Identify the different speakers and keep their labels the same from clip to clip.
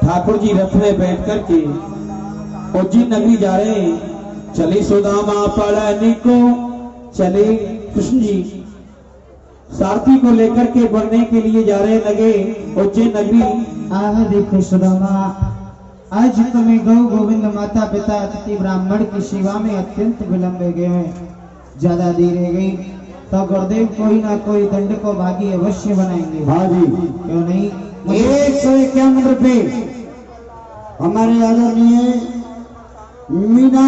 Speaker 1: ठाकुर जी रथ में बैठ करके उज्जैन नगरी जा रहे हैं। चले सुदामा पढ़ने को, चले कृष्ण जी सारथी को लेकर के बढ़ने के लिए जा रहे लगे उज्जैन नगरी।
Speaker 2: आह देखो सुदामा, आज तुम्हें गौ गोविंद माता पिता अतिथि ब्राह्मण की सेवा में अत्यंत विलंब हो गए हैं। ज्यादा देर हो गई तो गुरुदेव कोई ना कोई दंड को भागी अवश्य बनाएंगे।
Speaker 3: हाँ जी,
Speaker 2: क्यों नहीं।
Speaker 3: 151 रुपए हमारे आदरणीय मीना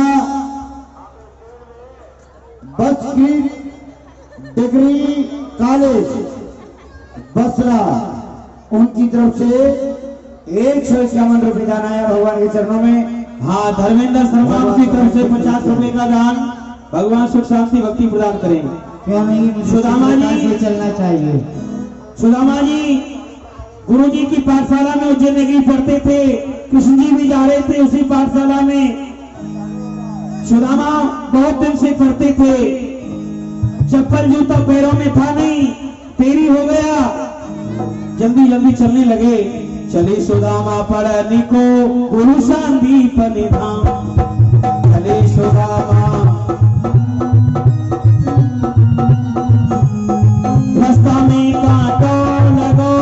Speaker 3: बस की डिग्री कॉलेज बसरा, उनकी तरफ से 151 रुपए दान आया भगवान के चरणों में।
Speaker 1: हाँ, धर्मेंद्र शर्मा की तरफ से 50 रुपए का दान भगवान सुख शांति भक्ति प्रदान करें।
Speaker 2: क्यों नहीं।
Speaker 1: सुदामा जी
Speaker 2: चलना चाहिए।
Speaker 1: सुदामा जी गुरु जी की पाठशाला में उज्जैन नगरी पढ़ते थे, कृष्ण जी भी जा रहे थे उसी पाठशाला में। सुदामा बहुत दिन से पढ़ते थे, चप्पल जूता पैरों में था नहीं, देरी हो गया, जल्दी जल्दी चलने लगे। चले सुदामा पढ़ने को गुरु संदीप निधान, चले सुदामा रास्ता में कांटो लगो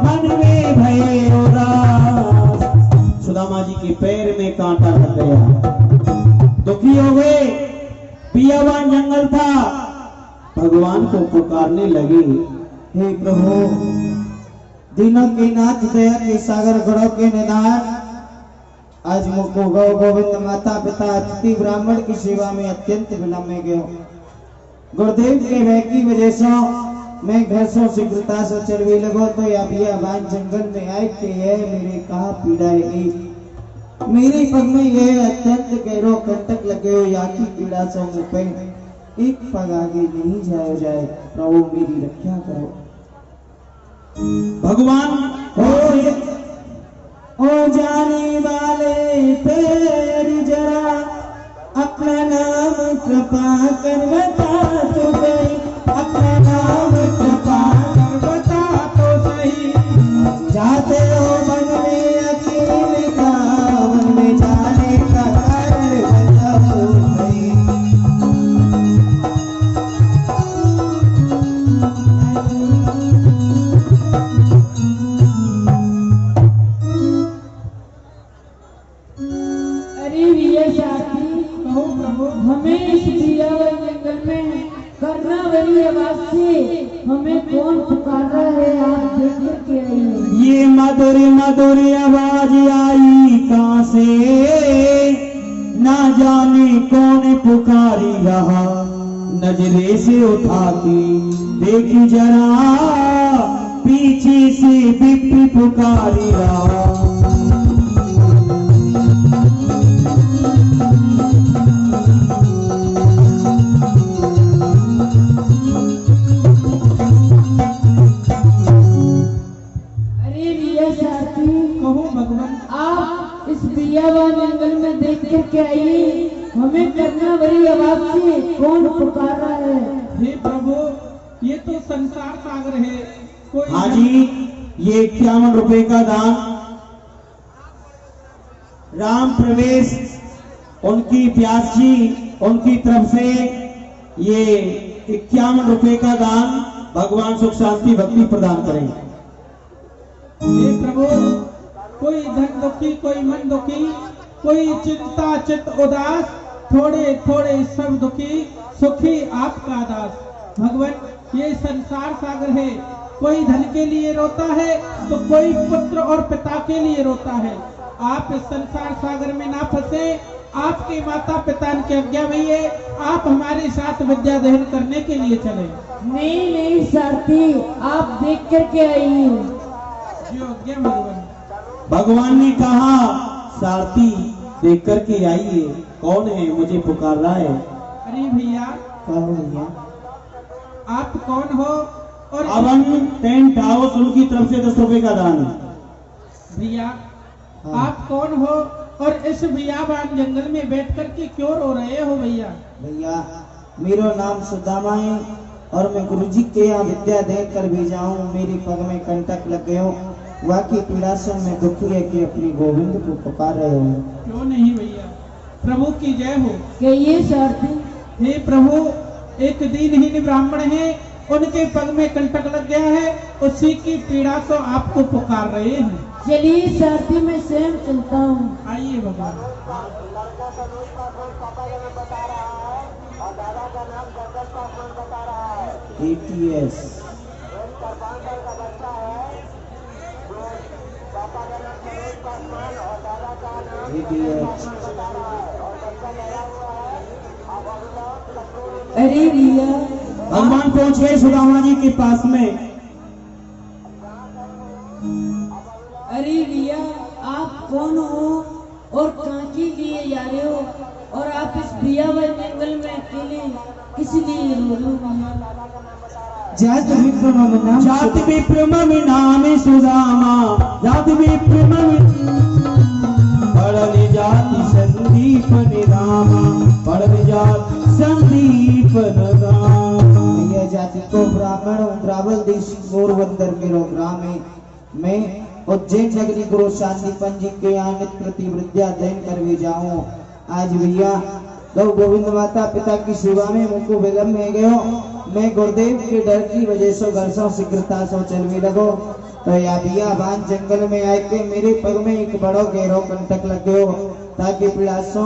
Speaker 1: मन में भय उदास। सुदामा जी के पैर में कांटा लग गया, दुखी हो गए। पियावान जंगल था, भगवान को पुकारने लगे,
Speaker 2: हे प्रभु, दिनों के नाथ दया के सागर गढ़ों के निधान, आज मुझको गौ गोविंद माता पिता अतिथि ब्राह्मण की सेवा में अत्यंत विलंब में गयो। गुरुदेव के भय की वजह से मैं घर से शीघ्रता से चलने लगो तो या बियाबान जंगल में आए कि यह मेरे कहा पीड़ा है। मेरे पग में यह अत्यंत गहरो कंटक लगे हो, या की पीड़ा से मुँह पे एक पग आगे नहीं जाया जाए। प्रभु मेरी रक्षा करो।
Speaker 1: भगवान
Speaker 2: ओ जाने वाले तेरी जरा अपना नाम कृपा कर बता तो सही, अपना नाम कृपा कर बता तो सही। जाते हो मन में अकेले का, मन में जाने का कारण बता तो सही।
Speaker 4: हमें इस दियावर जंगल में करना वाली आवाज से हमें कौन पुकार रहा है, आप देख करके आइए।
Speaker 1: ये मधुर मधुर आवाज आई कहां से, ना जाने कौन पुकारी रहा। नजरे से उठा के देखी जरा, पीछे से बिप्पी पुकारी रहा।
Speaker 4: आप इस बियावान जंगल में देख करके आइए, हमें करना वाली आवाज से कौन पुकार रहा है।
Speaker 5: हे प्रभु, ये तो संसार सागर है। कोई
Speaker 1: हाँ जी, ये 51 रुपए का दान राम प्रवेश उनकी प्यास जी उनकी तरफ से, ये 51 रुपए का दान भगवान सुख शांति भक्ति प्रदान करें।
Speaker 5: हे प्रभु, कोई धन दुखी, कोई मन दुखी, कोई चिंता चित उदास, थोड़े थोड़े सब दुखी, सुखी आपका दास। भगवान, ये संसार सागर है। कोई धन के लिए रोता है तो कोई पुत्र और पिता के लिए रोता है। आप इस संसार सागर में ना फंसे, आपके माता पिता की आज्ञा भैया, आप हमारे साथ विद्या दहन करने के लिए चले।
Speaker 4: नहीं नहीं सारथी, आप देख करके आइए।
Speaker 5: जो आज्ञा भगवान।
Speaker 1: भगवान ने कहा, सारथी देख करके आइए, कौन है मुझे पुकार रहा है।
Speaker 5: अरे भैया, आप कौन हो और
Speaker 1: अवन टेंट हाउस उनकी तरफ से 10 रुपए का दान।
Speaker 5: भैया, आप कौन हो और इस बियाबान जंगल में बैठ कर के क्यों रो रहे हो भैया?
Speaker 2: भैया, मेरा नाम सुदामा है और मैं गुरुजी के यहाँ विद्या देकर भेजा हूँ। मेरे पग में कंटक लग गए हो, वाकई पीड़ा से मैं दुखी है कि अपनी गोविंद को पुकार रहे हो।
Speaker 5: क्यों नहीं भैया, प्रभु की जय हो।
Speaker 4: कहिए सारथी।
Speaker 5: हे प्रभु, एक दीनहीन ब्राह्मण है, उनके पग में कंटक लग गया है, उसी की पीड़ा से आपको पुकार रहे हैं।
Speaker 4: चलिए सारथी, मैं स्वयं चलता हूँ।
Speaker 5: आइए भगवान।
Speaker 2: ATS
Speaker 4: अरे भैया,
Speaker 1: भगवान पहुंच गए सुदामा जी के पास में।
Speaker 4: अरे भैया, आप कौन हो और कहाँ के लिए जा रहे हो, और आप इस भैयावल जंगल में अकेले किस लिए रो रहे हो?
Speaker 2: जात विक्रम नाम
Speaker 1: जाति विक्रम नाम सुदामा, जाति विक्रम पढ़ जाति संदीप निरामा, पढ़ जाति संदीप निरामा।
Speaker 2: भैया जाति को ब्राह्मण द्रावल देश पोरबंदर मेरो ग्राम में उज्जैन नगरी गुरु शांति पंजी के आनित प्रति विद्या अध्ययन कर भी जाऊं। आज भैया गौ गोविंद माता पिता की सेवा में मुझको विलम्ब में गयो। मैं गुरुदेव के डर की वजह से घर से शीघ्रता से चल भी लगो, तो या भैया बान जंगल में आके मेरे पग में एक बड़ो गहरो कंटक लग गयो, ताकि पीड़ा से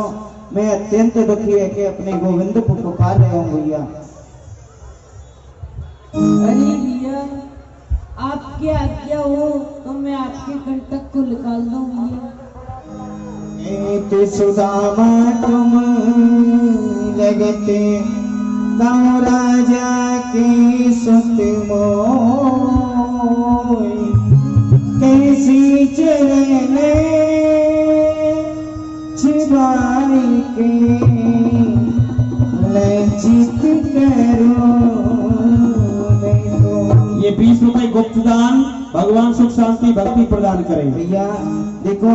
Speaker 2: मैं अत्यंत दुखी है कि अपने गोविंद को पुकार रहे हूँ भैया।
Speaker 4: अरे भैया, आपकी आज्ञा हो तो मैं आपके कंटक को निकाल दूं भैया।
Speaker 2: ते सुदामा तुम लगते गाँव राजा की सुत मोय, कैसी चरण छिपाई के लज्जित करो
Speaker 1: ये 20 रुपए गुप्त दान भगवान सुख शांति भक्ति प्रदान करें।
Speaker 2: भैया देखो,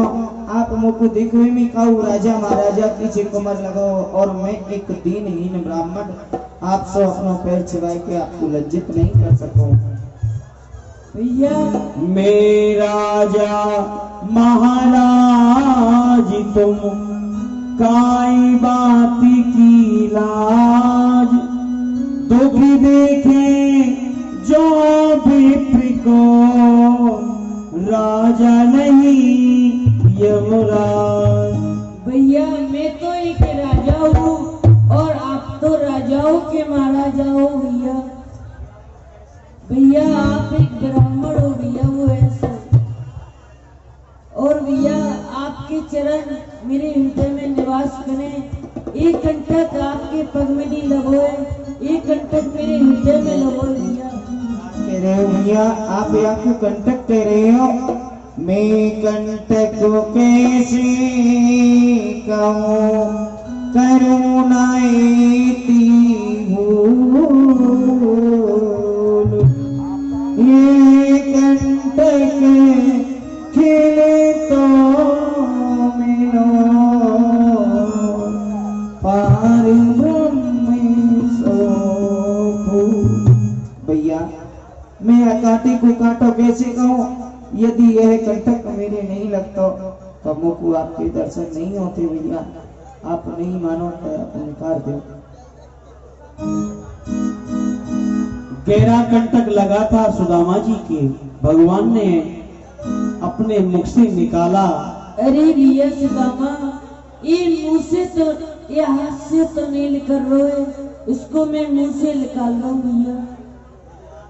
Speaker 2: आप मुझको देखो में काऊ राजा महाराजा पीछे कमर लगाओ, और मैं एक दीनहीन ब्राह्मण आप सब अपनों पैर छिपाए के आपको लज्जित नहीं कर सकूं।
Speaker 4: भैया
Speaker 1: मेरा राजा महाराज तुम काई बात की लाज, दुखी देखे जो विप्र को राजा नहीं यमराज।
Speaker 4: भैया, मैं तो एक राजा हूँ और आप तो राजाओं के महाराजा हो भैया। भैया आप एक ब्राह्मण हो भैया, वो ऐसा। और भैया आपके चरण मेरे हृदय में निवास करें। एक कंटक आपके पग में नहीं लगोए, एक कंटक मेरे हृदय में लगोए भैया।
Speaker 2: कह रहे हो भैया, आप यहाँ क्यों कंटक कह रहे हो? मैं कंटक को कैसे कहूँ करुणाएती भूल, ये कंटक खिले तो मिलो पार ब्रह्म सो फूल। भैया मैं अकाटी को काटो कैसे कहूँ? यदि यह कंटक मेरे नहीं लगता तो मुझको आपके दर्शन नहीं होते भैया। आप नहीं मानो तो आप इनकार दो।
Speaker 1: गहरा कंटक लगा था सुदामा जी के, भगवान ने अपने मुख से निकाला।
Speaker 4: अरे भैया सुदामा, ये मुंह से तो, ये हाथ से तो नहीं निकल रहे, इसको मैं मुंह से निकाल दूं भैया।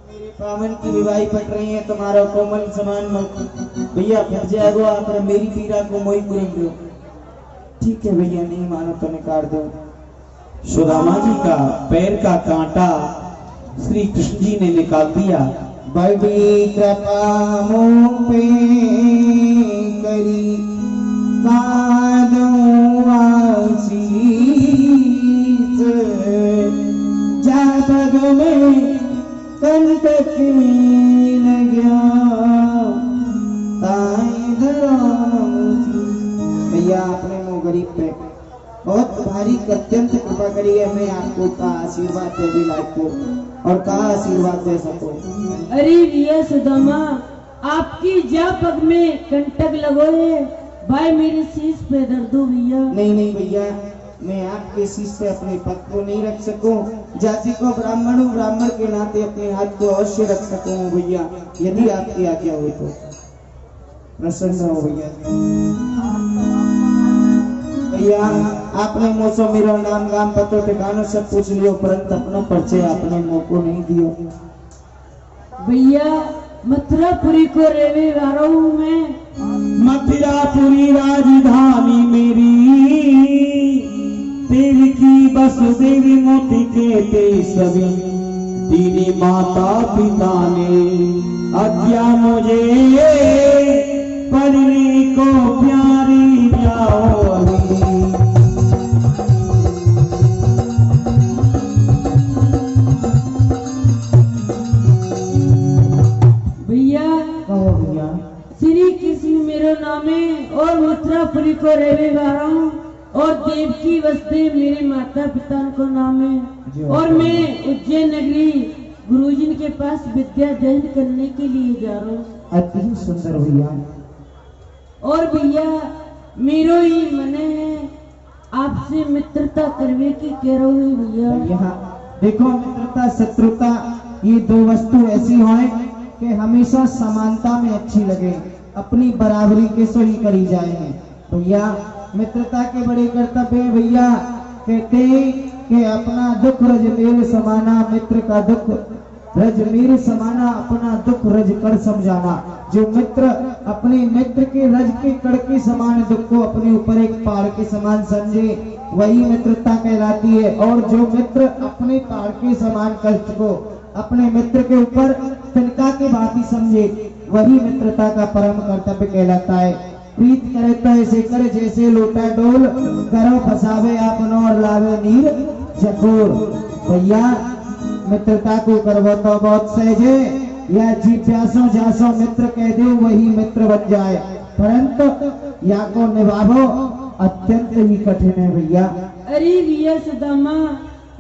Speaker 2: मेरे पावन की विवाही पट रही है, तुम्हारा कोमल समान भैया फट जाएगा। आप मेरी पीड़ा को मोई पूरे दो। ठीक है भैया, नहीं मानो तो निकाल दो।
Speaker 1: सुदामा जी का पैर का कांटा श्री कृष्ण जी ने निकाल दिया।
Speaker 2: बड़ी कृपा मुझ पे करी कादो आशीष, जापग में कंटक लग्या ताई भैया अपने मुँह गरीब पे बहुत भारी अत्यंत कृपा करी है। मैं आपको का आशीर्वाद दे भी लायक को और का आशीर्वाद दे सको।
Speaker 4: अरे भैया सुदामा, आपकी जा पग में कंटक लगोए भाई मेरे शीश पे दर्द हो भैया।
Speaker 2: नहीं नहीं भैया, मैं आपके शीश पे अपने पग को नहीं रख सकूं। जाति को ब्राह्मण हूँ, ब्राह्मण के नाते अपने हाथ को अवश्य रख सकूं भैया, यदि आपकी आज्ञा हो तो। प्रसन्न हो भैया। भैया आपने मुझसे मेरा नाम गाम पतो ठिकानो सब पूछ लियो, परंतु अपनो परिचय आपने मौको नहीं दियो।
Speaker 4: भैया मथुरापुरी को रेवे वाला हूँ मैं।
Speaker 1: मथुरापुरी राजधानी मेरी, तेरी की वसुदेवी मोती कहते सभी, तेरी माता पिता ने आज्ञा मुझे पढ़ने को प्यारी जाओ अभी।
Speaker 4: भैया
Speaker 2: कहो भैया।
Speaker 4: श्री कृष्ण मेरा नाम है और मथुरापुरी को रहने वाला हूँ और देवकी वसुदेव मेरे माता पिता को नाम है और मैं उज्जैन नगरी गुरुजी के पास विद्या अध्ययन करने के लिए जा रहा हूँ।
Speaker 2: अति सुंदर भैया।
Speaker 4: और भैया मेरो ही मने है आपसे मित्रता करवे की कह रहा हूँ भैया।
Speaker 2: भैया देखो, मित्रता शत्रुता ये दो वस्तु ऐसी होए कि हमेशा समानता में अच्छी लगे, अपनी बराबरी के सो ही करी जाए। भैया मित्रता के बड़े कर्तव्य है भैया। कहते कि अपना दुख रज मेल समाना, मित्र का दुख रज मेल समाना, अपना दुख रज कर समझाना। जो मित्र अपने मित्र के रज के कड़ के समान दुख को अपने ऊपर एक पहाड़ के समान समझे, वही मित्रता कहलाती है। और जो मित्र अपने पहाड़ के समान कष्ट को अपने मित्र के ऊपर तिनका के भांति समझे, वही मित्रता का परम कर्तव्य कहलाता है। प्रीत करे तो ऐसे करे जैसे लोटा डोल, करो फसावे आपनो और लावे नीर जकोर। भैया मित्रता को करवो तो बहुत सहजे, या जी प्यासो जासो मित्र कह दे वही मित्र बन जाए, परंतु या को निभावो अत्यंत ही कठिन है भैया।
Speaker 4: अरे भैया सुदामा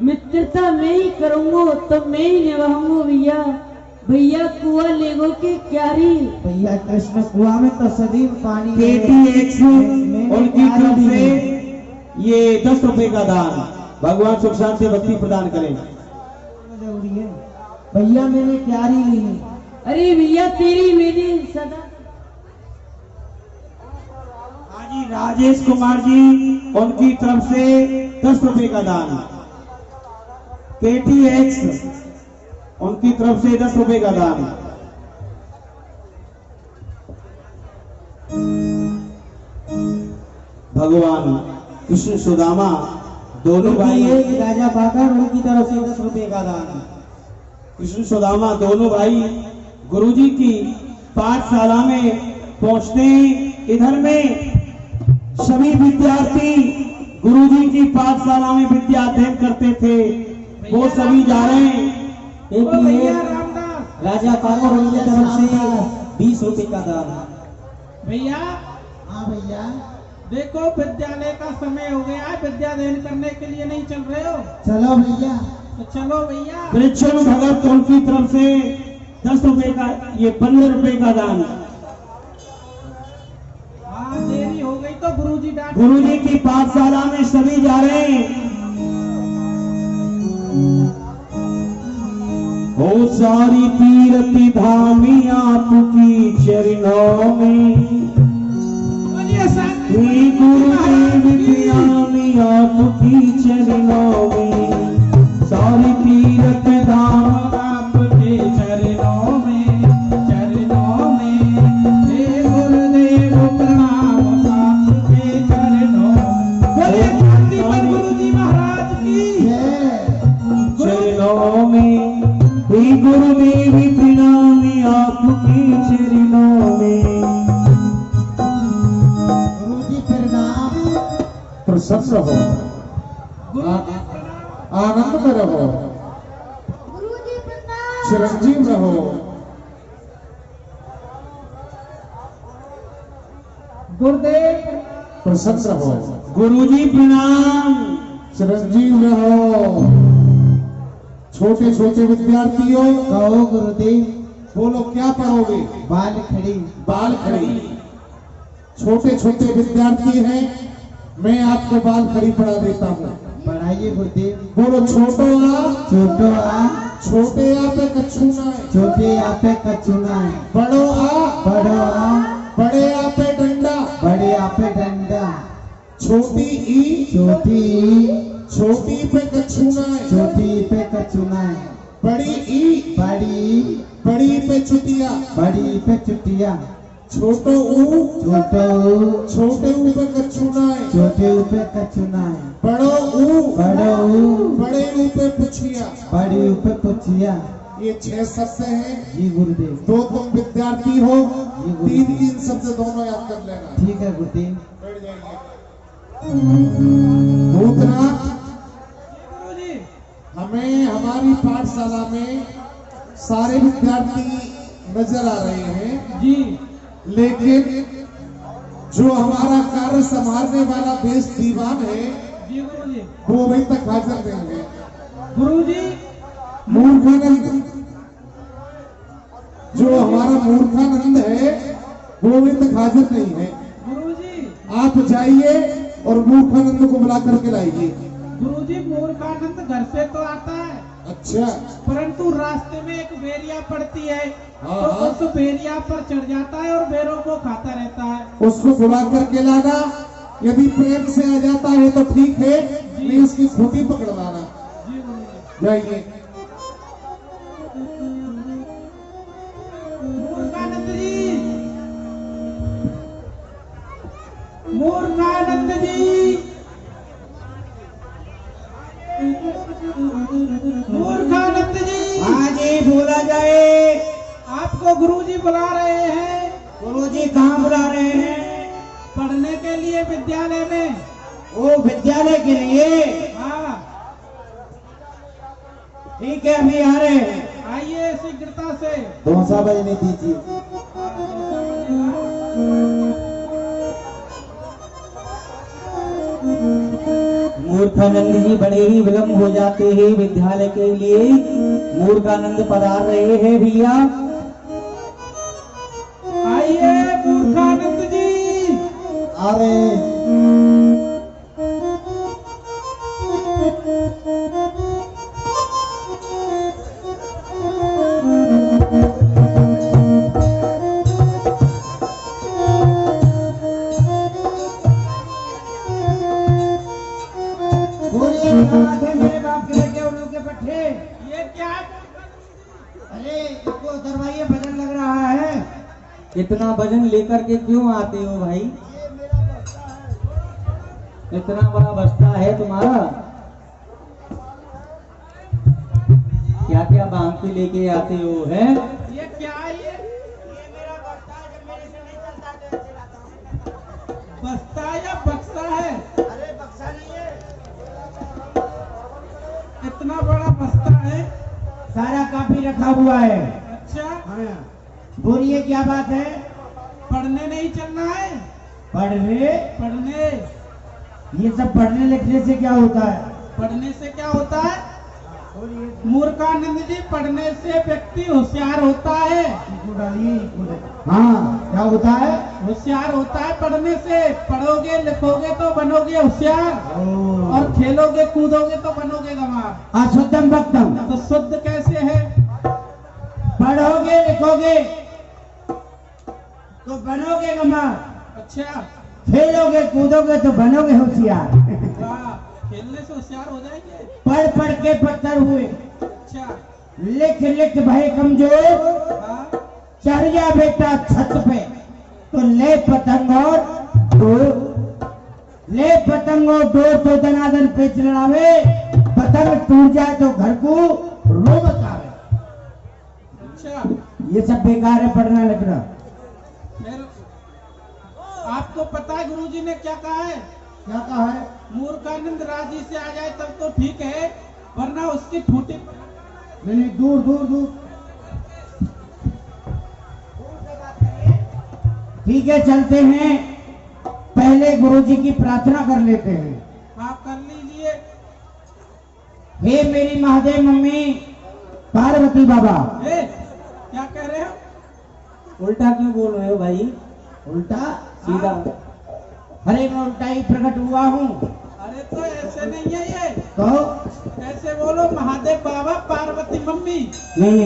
Speaker 4: मित्रता मैं ही करूँगा तो मैं ही निभाऊंगा भैया। भैया कुआ लेगो के क्यारी।
Speaker 2: भैया कृष्ण कुआ में तो सदैव पानी है।
Speaker 1: KTX
Speaker 2: मैंने
Speaker 1: उनकी
Speaker 2: प्यारी
Speaker 1: तरफ से
Speaker 2: दी।
Speaker 1: ये 10 रुपए का दान भगवान सुख शांति भक्ति प्रदान करें।
Speaker 2: जरूरी है भैया, मैंने क्यारी ली है।
Speaker 4: अरे भैया तेरी मेरी सदा।
Speaker 1: हाजी राजेश कुमार जी उनकी तरफ से 10 रुपए का दान। KTX उनकी तरफ से 10 रुपए का दान। भगवान कृष्ण सुदामा दोनों भाई,
Speaker 2: राजा बाकर उनकी तरफ से 10 रुपए का दान।
Speaker 1: कृष्ण सुदामा दोनों भाई गुरुजी की पाठशाला में पहुंचते हैं। इधर में सभी विद्यार्थी गुरुजी की पाठशाला में विद्या अध्ययन करते थे, वो सभी जा रहे हैं।
Speaker 5: ओ भैया रामदास
Speaker 2: राजा बाकर उनकी तरफ से 20 रुपए का दान।
Speaker 5: भैया,
Speaker 2: हाँ भैया।
Speaker 5: देखो विद्यालय का समय हो गया है, विद्या अध्ययन करने के लिए नहीं चल रहे हो?
Speaker 2: चलो भैया।
Speaker 5: तो चलो भैया।
Speaker 1: वृक्षण भगत उनकी तरफ से 10 रुपए का, ये 15 रुपए का दान।
Speaker 5: हाँ देरी हो गई तो गुरुजी डांट।
Speaker 1: गुरुजी की पाठशाला में सभी जा रहे हैं। हो सारी तीरथ धामी आपकी चरणों में,
Speaker 5: बोलिए शांति
Speaker 1: श्री गुरुदेव की आमी आपकी चरणों में, सारी तीरथ धाम
Speaker 5: आपके चरणों में, चरणों में। हे गुरुदेव प्रणाम आपके चरणों में। बोलिए शांति पर गुरुजी महाराज की।
Speaker 1: चरणों में, श्री गुरुदेव प्रणामी आपकी चरणों में।
Speaker 2: गुरुजी प्रणाम।
Speaker 3: प्रसन्न हो,
Speaker 5: गुरुजी प्रणाम।
Speaker 3: आनंद में रहो,
Speaker 4: गुरुजी प्रणाम।
Speaker 3: चिरंजीव रहो।
Speaker 5: गुरुदेव
Speaker 3: प्रसन्न रहो,
Speaker 1: गुरुजी प्रणाम।
Speaker 3: चिरंजीव रहो। छोटे छोटे विद्यार्थियों,
Speaker 2: कहो गुरुदेव।
Speaker 3: बोलो क्या पढ़ोगे?
Speaker 2: बाल खड़ी।
Speaker 3: बाल खड़ी। छोटे छोटे विद्यार्थी हैं, मैं आपको बाल खड़ी पढ़ा देता हूँ।
Speaker 2: पढ़ाइए गुरुदेव।
Speaker 3: बोलो छोटो आ,
Speaker 2: छोटो आ,
Speaker 3: छोटे आ पे कच्छू ना है।
Speaker 2: छोटे आ पे कचुना है।
Speaker 3: बड़ो आ,
Speaker 2: बड़ो आ,
Speaker 3: बड़े आ पे डंडा।
Speaker 2: बड़े आ पे डंडा।
Speaker 3: छोटी ई,
Speaker 2: छोटी ई,
Speaker 3: छोटी पे कच्छू ना है।
Speaker 2: छोटी पे कचुना है।
Speaker 3: बड़ी ई,
Speaker 2: बड़ी,
Speaker 3: बड़ी पे चुटिया।
Speaker 2: बड़ी पे चुटिया।
Speaker 3: छोटो ऊ,
Speaker 2: छोटो ऊ,
Speaker 3: छोटे ऊ पे कच्छू ना है।
Speaker 2: छोटे ऊ पे कचुना है।
Speaker 3: बड़ो ऊ,
Speaker 2: बड़ो ऊ,
Speaker 3: बड़े ऊ पे पुछिया।
Speaker 2: बड़ी ऊ पे पुछिया।
Speaker 3: ये 6 शब्द हैं।
Speaker 2: जी गुरुदेव।
Speaker 3: दो तुम विद्यार्थी हो, 3-3 शब्द दोनों याद कर लेना।
Speaker 2: ठीक है गुरुदेव।
Speaker 3: बैठ जाइए। भूतनाथ,
Speaker 5: गुरुजी।
Speaker 3: हमें हमारी पाठशाला में सारे विद्यार्थी नजर आ रहे हैं,
Speaker 5: जी
Speaker 3: लेकिन जो हमारा कार्य संभालने वाला देश दीवान है
Speaker 5: जी गुरुजी।
Speaker 3: वो अभी तक हाजिर नहीं है।
Speaker 5: गुरुजी
Speaker 3: मूर्खानंद, जो हमारा मूर्खानंद है वो अभी तक हाजिर नहीं है।
Speaker 5: गुरुजी।
Speaker 3: आप जाइए और मूर्खानंद को बुला करके लाइए।
Speaker 5: गुरुजी मूर्खानंद घर से तो आता है,
Speaker 3: अच्छा,
Speaker 5: परंतु रास्ते में एक भेड़िया पड़ती है,
Speaker 3: हाँ,
Speaker 5: तो
Speaker 3: हाँ।
Speaker 5: उस भेड़िया पर चढ़ जाता है और भेड़ों को खाता रहता है।
Speaker 3: उसको बुला करके लाना। यदि प्रेम से आ जाता है तो ठीक है, नहीं उसकी खूंटी पकड़वाना।
Speaker 5: जी गुरुजी।
Speaker 3: जाइए।
Speaker 5: मूर्खानंद जी, मूर्खानंद जी, मूर्खानंद जी।
Speaker 1: हाँ जी, बोला जाए।
Speaker 5: आपको गुरुजी बुला रहे हैं।
Speaker 1: गुरुजी कहाँ बुला रहे हैं?
Speaker 5: पढ़ने के लिए विद्यालय में।
Speaker 1: ओ, विद्यालय के लिए।
Speaker 5: हाँ
Speaker 1: ठीक है, अभी आ रहे हैं।
Speaker 5: आइए शीघ्रता से।
Speaker 2: धोसा बजने दीजिए।
Speaker 1: मूर्खानंद जी बड़े ही विलम्ब हो जाते हैं विद्यालय के लिए। मूर्खानंद पधार रहे हैं भैया।
Speaker 5: आइए मूर्खानंद जी।
Speaker 2: अरे
Speaker 1: मेरे बाप के बेटे उल्लू के पट्टे।
Speaker 5: ये क्या?
Speaker 1: अरे इसको दरवाइए भजन लग रहा है।
Speaker 2: इतना वजन लेकर के क्यों आते हो भाई? इतना बड़ा बस्ता है तुम्हारा? क्या क्या बांध के लेके आते हो है?
Speaker 5: ये क्या है? ये
Speaker 1: मेरा बस्ता है, जब मेरे से नहीं चलता तो ऐसे लाता हूँ।
Speaker 5: बस्ता या बक्सा है?
Speaker 1: अरे बक्सा नहीं है,
Speaker 5: इतना बड़ा बस्ता है।
Speaker 1: सारा काफी रखा हुआ है।
Speaker 5: अच्छा,
Speaker 1: हाँ, बोलिए क्या बात है?
Speaker 5: पढ़ने नहीं चलना है?
Speaker 1: पढ़ने?
Speaker 5: पढ़ने।
Speaker 1: ये सब पढ़ने लिखने से क्या होता है?
Speaker 5: पढ़ने से क्या होता है?
Speaker 1: बोलिए।
Speaker 5: मूर्खानंद जी, पढ़ने से व्यक्ति होशियार होता है।
Speaker 1: इसको डालिए, इसको डालिए। हाँ, क्या होता है?
Speaker 5: होशियार होता है पढ़ने से। पढ़ोगे लिखोगे तो बनोगे होशियार,
Speaker 1: ओ,
Speaker 5: और खेलोगे कूदोगे तो बनोगे गंवार।
Speaker 1: अशुद्धम भक्तम।
Speaker 5: तो शुद्ध कैसे है?
Speaker 1: पढ़ोगे लिखोगे तो बनोगे गंवार,
Speaker 5: अच्छा,
Speaker 1: खेलोगे कूदोगे तो बनोगे होशियार।
Speaker 5: वाह, खेलने से होशियार हो जाएंगे।
Speaker 1: पढ़ पढ़ के पत्थर हुए,
Speaker 5: अच्छा,
Speaker 1: लिख लिख भय कमजोर।
Speaker 5: हाँ,
Speaker 1: चढ़ जा बेटा छत पे तो ले पतंग और डोर। ले पतंग और डोर तो दनादन पे चढ़ावे, पतंग टूट जाए तो घर को रो बतावे।
Speaker 5: अच्छा।
Speaker 1: ये सब बेकार है पढ़ना लिखना।
Speaker 5: फिर आपको पता है गुरुजी ने क्या कहा है?
Speaker 1: क्या कहा है?
Speaker 5: मूर्खानंद राजी से आ जाए तब तो ठीक है, वरना उसकी फूटी।
Speaker 1: नहीं, दूर दूर दूर। ठीक है, चलते हैं। पहले गुरुजी की प्रार्थना कर लेते हैं।
Speaker 5: आप कर लीजिए।
Speaker 1: हे मेरी महादेव मम्मी पार्वती बाबा,
Speaker 5: ए, क्या कह रहे हो?
Speaker 2: उल्टा क्यों बोल रहे हो भाई?
Speaker 1: उल्टा
Speaker 2: सीधा।
Speaker 1: अरे मैं उल्टा ही प्रकट हुआ हूँ।
Speaker 5: अरे तो ऐसे नहीं है ये,
Speaker 1: तो
Speaker 5: ऐसे बोलो महादेव बाबा पार्वती मम्मी।
Speaker 1: नहीं,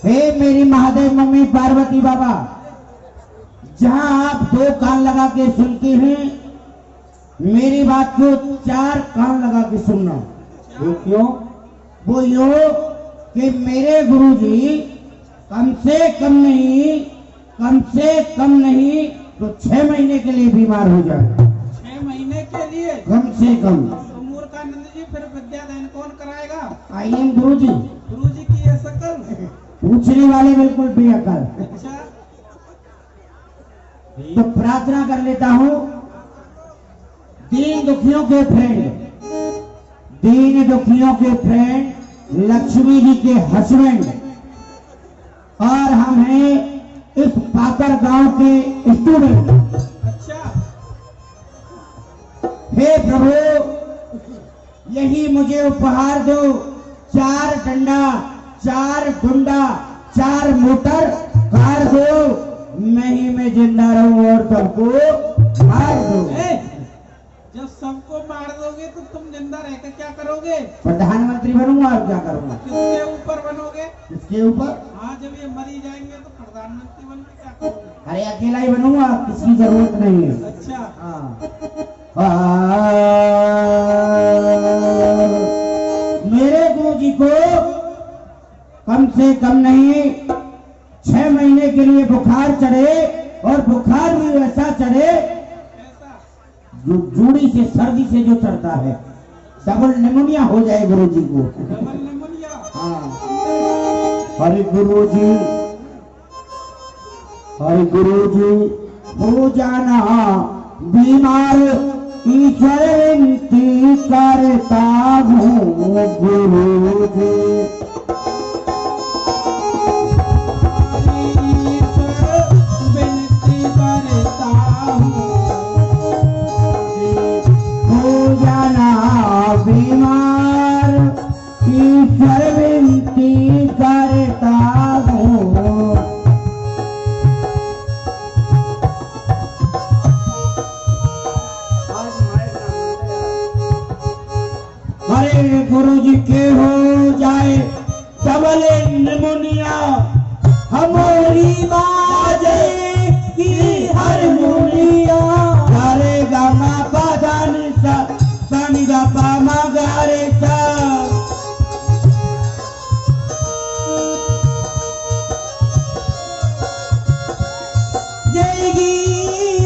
Speaker 1: हे मेरी महादेव मम्मी पार्वती बाबा, जहाँ आप 2 कान लगा के सुनते हैं, मेरी बात को 4 कान लगा के सुनना। वो क्यों? वो यो कि मेरे गुरुजी कम से कम नहीं तो 6 महीने के लिए बीमार हो जाए।
Speaker 5: 6 महीने के लिए?
Speaker 1: कम से कम।
Speaker 5: तो मूर्खानंद जी फिर विद्यादान कौन कराएगा?
Speaker 1: आई एम गुरुजी।
Speaker 5: गुरुजी की ये शकल।
Speaker 1: पूछने वाले बिल्कुल बेअकल।
Speaker 5: अच्छा,
Speaker 1: तो प्रार्थना कर लेता हूँ, दीन दुखियों के फ्रेंड लक्ष्मी जी के हस्बैंड, और हम हैं इस पाकर गांव के स्टूडेंट।
Speaker 5: अच्छा,
Speaker 1: हे प्रभु, यही मुझे उपहार दो, 4 डंडा, 4 डुंडा, 4 मोटर कार दो, मैं जिंदा रहूं और सबको मार दो।
Speaker 5: जब सबको मार दोगे तो तुम जिंदा रहकर क्या करोगे?
Speaker 1: प्रधानमंत्री बनूंगा और क्या करूंगा?
Speaker 5: किसके ऊपर बनोगे?
Speaker 1: इसके ऊपर?
Speaker 5: हाँ, जब ये मरी जाएंगे तो प्रधानमंत्री बन के क्या करोगे?
Speaker 1: अरे अकेला ही बनूंगा, किसकी जरूरत नहीं है।
Speaker 5: अच्छा,
Speaker 1: मेरे गुरुजी को कम से कम नहीं 6 महीने के लिए बुखार चढ़े, और बुखार भी वैसा चढ़े
Speaker 5: ऐसा
Speaker 1: जो जूड़ी से, सर्दी से जो चढ़ता है, डबल निमोनिया हो जाए गुरुजी को।
Speaker 5: Double pneumonia?
Speaker 1: हाँ। हरे गुरुजी हो जाना बीमार, ईश्वर विनती करता हूँ गुरुजी।
Speaker 5: विनती करता हूँ,
Speaker 1: हो जाना बीमार, ईश्वर विनती करता हूँ। हरे गुरुजी के हो जाए डबल निमोनिया, हमारी बाजे की हारमोनिया, गारे गामा पादानी सा, सानी गा पामा गारे सा। जयगी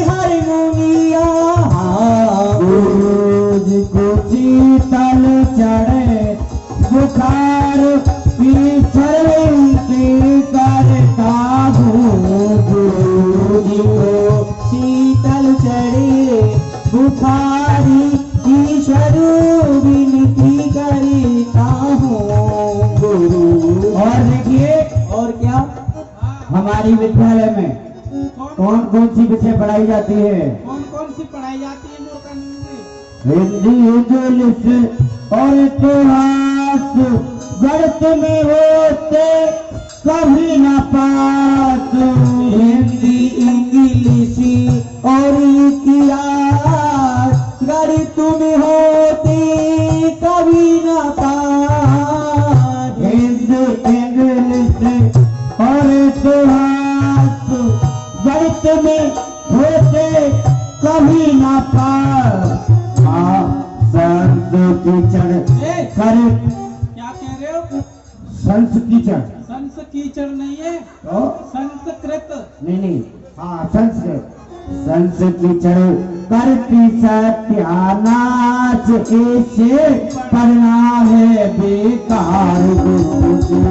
Speaker 1: हारमोनिया, गुरुजी को शीतल चढ़े बुखार, ईश्वर विनती करता हूँ गुरुजी को शीतल चढ़े बुखारी, ईश्वर विनती करता हूँ गुरु। और देखिए, और क्या, हमारी विद्यालय में कौन कौन सी विषय पढ़ाई जाती है?
Speaker 5: कौन कौन सी पढ़ाई जाती है मूर्खानंद जी?
Speaker 1: हिंदी, इंग्लिश और इतिहास, गणित में होते कभी न पास। हिंदी, इंग्लिश और इतिहास, गणित में होते कभी न पास। हिंदी, इंग्लिश और इतिहास, गणित में होते कभी न पास। संत कीचड़ करे,
Speaker 5: क्या कह रहे हो?
Speaker 1: संत कीचड़?
Speaker 5: संस कीचड़ नहीं है,
Speaker 1: तो
Speaker 5: संस्कृत।
Speaker 1: नहीं, हाँ संस्कृत। संत कीचड़ करती सत्यानाश, ऐसे पढ़ना है बेकार गुरुजी।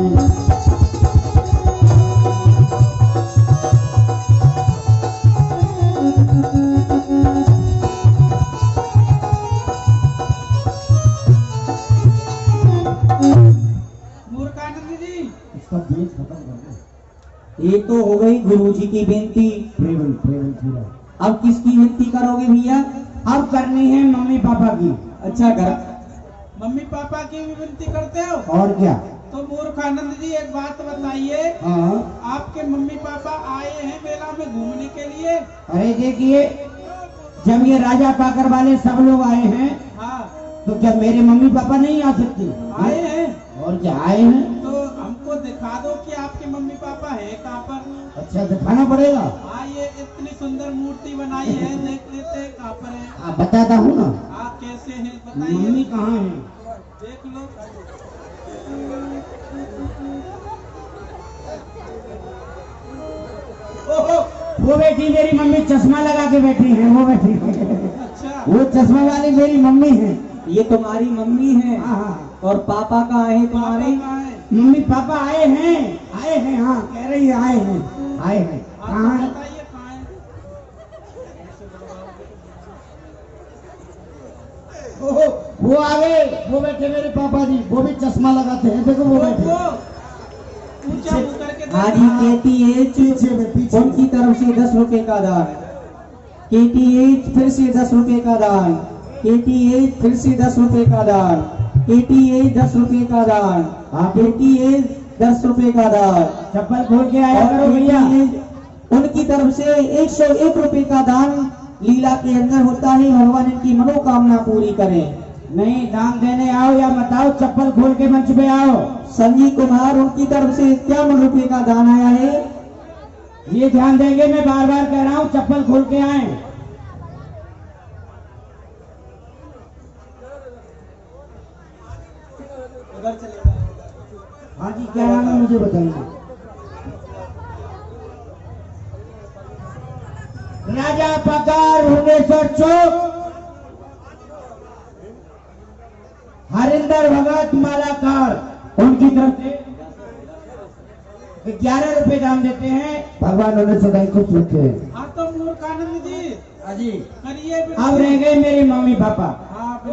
Speaker 5: मूर्खानंद जी,
Speaker 1: इसका बीज खत्म कर दो।
Speaker 2: ये तो हो गई गुरुजी की बेनती।
Speaker 1: प्रेवल पूरा।
Speaker 2: अब किसकी बेनती करोगे भैया?
Speaker 1: अब करनी है मम्मी पापा की।
Speaker 2: अच्छा, घर
Speaker 5: मम्मी पापा की भी विनती करते हो?
Speaker 1: और क्या?
Speaker 5: तो मूर्खानंद जी एक बात बताइए,
Speaker 2: हाँ।
Speaker 5: आपके मम्मी पापा आए हैं मेला में घूमने के लिए?
Speaker 1: अरे देखिए, जब ये राजा पाकर वाले सब लोग आए हैं,
Speaker 5: हाँ
Speaker 1: तो क्या मेरे मम्मी पापा नहीं आ सकते?
Speaker 5: आए हैं।
Speaker 1: और क्या आए हैं?
Speaker 5: तो हमको दिखा दो कि आपके मम्मी पापा है कहाँ पर।
Speaker 1: अच्छा, दिखाना पड़ेगा।
Speaker 5: हाँ, ये इतनी सुंदर मूर्ति बनाई है, देख लेते हैं कहाँ पर है।
Speaker 1: आप बताता हूँ ना।
Speaker 5: आप कैसे हैं
Speaker 1: मम्मी
Speaker 5: बताइए।
Speaker 1: कहाँ है?
Speaker 5: देख लो।
Speaker 1: ओहो, वो बैठी मेरी मम्मी, चश्मा लगा के बैठी है, वो बैठी है।
Speaker 5: अच्छा,
Speaker 1: वो चश्मा वाली मेरी मम्मी है।
Speaker 2: ये तुम्हारी मम्मी है।
Speaker 1: हाँ,
Speaker 2: और पापा कहाँ है
Speaker 5: पापा
Speaker 2: तुम्हारे?
Speaker 5: कहाँ है?
Speaker 1: मम्मी पापा आए हैं, हाँ कह रही है आए हैं।
Speaker 5: आप
Speaker 1: कहाँ है?
Speaker 5: बताइए कहाँ है।
Speaker 1: ओहो, वो आ गए, वो बैठे मेरे पापा जी, वो भी चश्मा लगाते हैं, देखो वो बैठे।
Speaker 5: वो ऊंचा मुंह करके देखो।
Speaker 2: हाजी KTH
Speaker 1: पीछे में, पीछे में।
Speaker 2: उनकी तरफ से 10 रुपए का दान। KTH फिर से 10 रुपए का दान। KTH फिर से 10 रुपए का दान। KTH 10 रुपए का दान। KTH 10 रुपए का दान।
Speaker 1: चप्पल खोल के आया
Speaker 2: और
Speaker 1: करो भैया।
Speaker 2: KTH उनकी तरफ से 101 रुपए का दान लीला के अंदर होता है। भगवान इनकी मनोकामना पूरी करें।
Speaker 1: नहीं, दान देने आओ या मत आओ, चप्पल खोल के मंच पे आओ।
Speaker 2: संजीव कुमार उनकी तरफ से 51 रुपए का दान आया है।
Speaker 1: ये ध्यान देंगे, मैं बार बार कह रहा हूँ, चप्पल खोल के आए। हाँ जी, क्या नाम है मुझे बताइए। राजा पगार, भुवनेश्वर चौक, हरिंदर भगत मालाकार, उनकी तरफ से 11 रुपए दान देते हैं। भगवान उन्हें सदा खुश रखे।
Speaker 5: हाँ तो मूर्खानंद जी
Speaker 1: हाँ जी।
Speaker 5: करिए।
Speaker 1: अब रह गए मेरे मम्मी पापा।